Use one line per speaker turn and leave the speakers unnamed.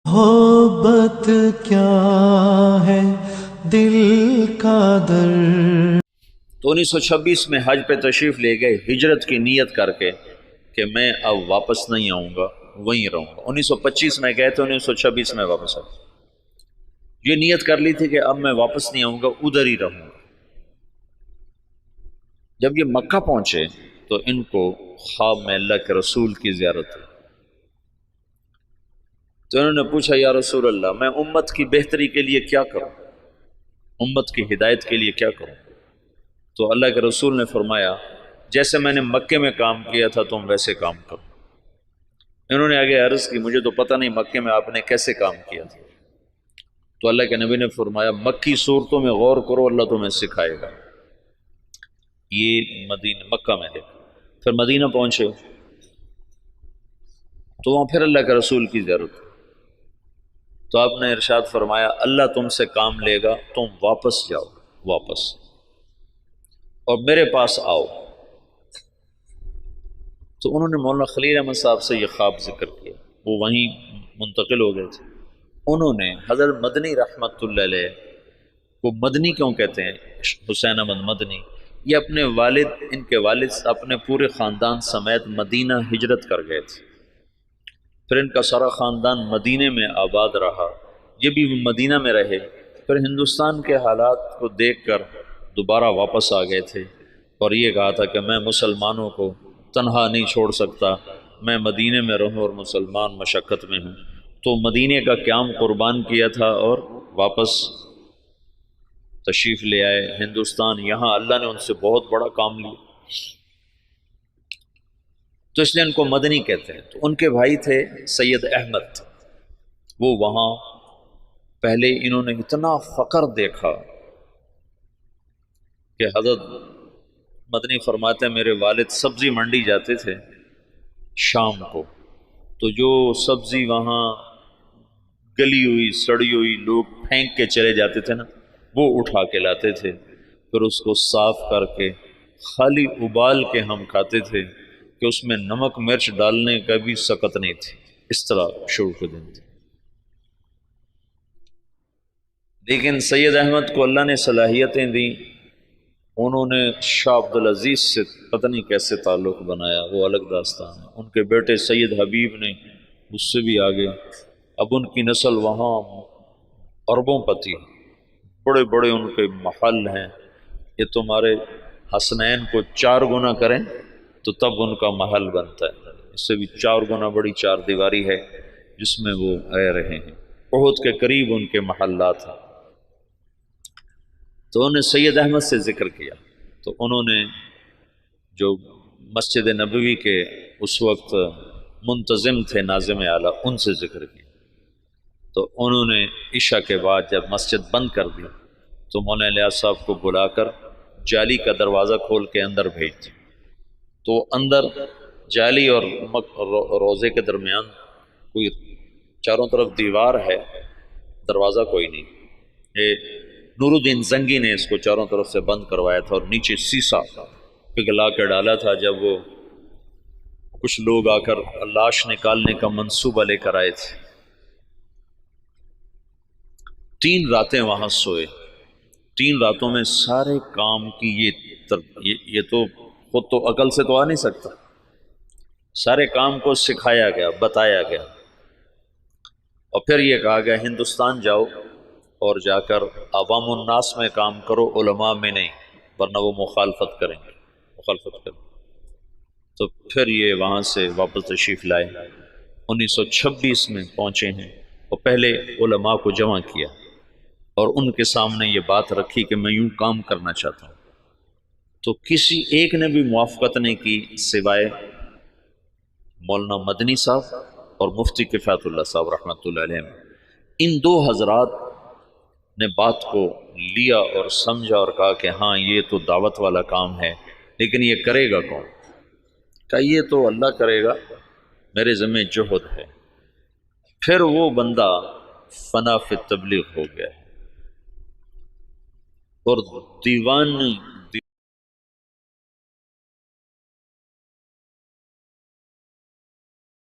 محبت کیا ہے دل کا در۔
تو 1926 میں حج پہ تشریف لے گئے ہجرت کی نیت کر کے کہ میں اب واپس نہیں آؤں گا، وہیں رہوں گا۔ 1925 میں گئے تو 1926 میں واپس آئے۔ یہ نیت کر لی تھی کہ اب میں واپس نہیں آؤں گا، ادھر ہی رہوں گا۔ جب یہ مکہ پہنچے تو ان کو خواب میں اللہ کے رسول کی زیارت ہوئی، تو انہوں نے پوچھا یا رسول اللہ، میں امت کی بہتری کے لیے کیا کروں، امت کی ہدایت کے لیے کیا کروں؟ تو اللہ کے رسول نے فرمایا جیسے میں نے مکے میں کام کیا تھا تم ویسے کام کرو۔ انہوں نے آگے عرض کی مجھے تو پتہ نہیں مکے میں آپ نے کیسے کام کیا تھا، تو اللہ کے نبی نے فرمایا مکی صورتوں میں غور کرو، اللہ تمہیں سکھائے گا۔ یہ مکہ میں دیکھا۔ پھر مدینہ پہنچے تو وہاں پھر اللہ کے رسول کی ضرورت، تو آپ نے ارشاد فرمایا اللہ تم سے کام لے گا، تم واپس جاؤ، واپس اور میرے پاس آؤ۔ تو انہوں نے مولانا خلیل احمد صاحب سے یہ خواب ذکر کیا، وہ وہیں منتقل ہو گئے تھے۔ انہوں نے حضرت مدنی رحمت اللہ علیہ کو مدنی کیوں کہتے ہیں، حسین احمد مدنی، یہ اپنے والد، ان کے والد اپنے پورے خاندان سمیت مدینہ ہجرت کر گئے تھے، پھر ان کا سارا خاندان مدینے میں آباد رہا، یہ بھی مدینہ میں رہے، پھر ہندوستان کے حالات کو دیکھ کر دوبارہ واپس آ گئے تھے اور یہ کہا تھا کہ میں مسلمانوں کو تنہا نہیں چھوڑ سکتا، میں مدینے میں رہوں اور مسلمان مشقت میں ہوں، تو مدینے کا قیام قربان کیا تھا اور واپس تشریف لے آئے ہندوستان۔ یہاں اللہ نے ان سے بہت بڑا کام لیا، تو اس لیے ان کو مدنی کہتے ہیں۔ تو ان کے بھائی تھے سید احمد، وہ وہاں پہلے انہوں نے اتنا فقر دیکھا کہ حضرت مدنی فرماتے ہیں میرے والد سبزی منڈی جاتے تھے شام کو، تو جو سبزی وہاں گلی ہوئی سڑی ہوئی لوگ پھینک کے چلے جاتے تھے نا، وہ اٹھا کے لاتے تھے، پھر اس کو صاف کر کے خالی ابال کے ہم کھاتے تھے کہ اس میں نمک مرچ ڈالنے کا بھی سکت نہیں تھی، اس طرح شروع کے دن تھے۔ لیکن سید احمد کو اللہ نے صلاحیتیں دیں، انہوں نے شاہ عبدالعزیز سے پتہ نہیں کیسے تعلق بنایا، وہ الگ داستان ہے۔ ان کے بیٹے سید حبیب نے اس سے بھی آگے، اب ان کی نسل وہاں اربوں پتی، بڑے بڑے ان کے محل ہیں، یہ تمہارے حسنین کو 4 گنا کریں تو تب ان کا محل بنتا ہے، اس سے بھی 4 گنا بڑی 4 دیواری ہے جس میں وہ رہ رہے ہیں، احد کے قریب ان کے محلات ہیں۔ تو انہوں نے سید احمد سے ذکر کیا، تو انہوں نے جو مسجد نبوی کے اس وقت منتظم تھے ناظم اعلیٰ، ان سے ذکر کیا، تو انہوں نے عشاء کے بعد جب مسجد بند کر دی تو مولانا الیاس صاحب کو بلا کر جالی کا دروازہ کھول کے اندر بھیج دی، تو اندر جالی اور روزے کے درمیان کوئی چاروں طرف دیوار ہے، دروازہ کوئی نہیں، یہ نور الدین زنگی نے اس کو چاروں طرف سے بند کروایا تھا اور نیچے سیسا پگھلا کے ڈالا تھا۔ جب وہ کچھ لوگ آ کر لاش نکالنے کا منصوبہ لے کر آئے تھے، 3 راتیں وہاں سوئے، 3 راتوں میں سارے کام کی یہ تو خود تو عقل سے تو آ نہیں سکتا، سارے کام کو سکھایا گیا، بتایا گیا، اور پھر یہ کہا گیا ہندوستان جاؤ اور جا کر عوام الناس میں کام کرو، علماء میں نہیں، ورنہ وہ مخالفت کریں گے، مخالفت کریں۔ تو پھر یہ وہاں سے واپس تشریف لائے، 1926 میں پہنچے ہیں، اور پہلے علماء کو جمع کیا اور ان کے سامنے یہ بات رکھی کہ میں یوں کام کرنا چاہتا ہوں، تو کسی ایک نے بھی موافقت نہیں کی سوائے مولانا مدنی صاحب اور مفتی کفایت اللہ صاحب رحمۃ اللہ علیہ۔ ان 2 حضرات نے بات کو لیا اور سمجھا اور کہا کہ ہاں یہ تو دعوت والا کام ہے، لیکن یہ کرے گا کون؟ کہ یہ تو اللہ کرے گا، میرے ذمہ جہد ہے۔ پھر وہ بندہ فنا فی تبلیغ ہو گیا اور